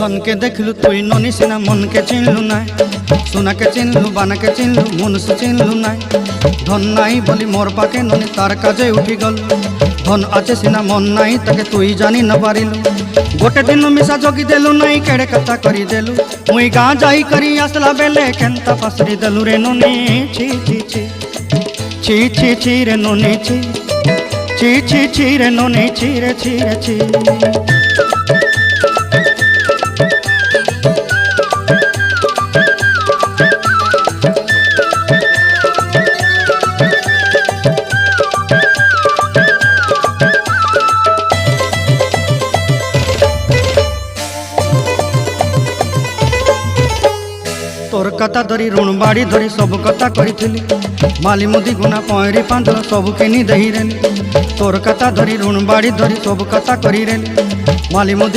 धन के देखलु तुई ननी सिना मन के चिन्हलु ना सोना के चिन्हलु बाना के चिन्हलु मनुष्य चिन्हलु ना धन नाई बोली मोर पाके ननी तार काजे उठी गल धन आचे सिना मन नाई ताके तुई जानी न पारिलु गोटे दिन मिसा जगी देलु नाई केड़े कथा करी देलु मुई गाँ जाई करी आसला बेले केंता पासरी देलु रे ननी छी छी छी छी छी छी रे ननी छी छी छी छी रे ननी छी रे छी रे छी। तोर कथा धरी ऋण बाड़ी धरी सब कथा करी माली मुदी गुना पहरी पांदर सब किनी दही रेली तोर कथा धरी ऋण बाड़ी धरी सब कथा करी रेली माली मुदी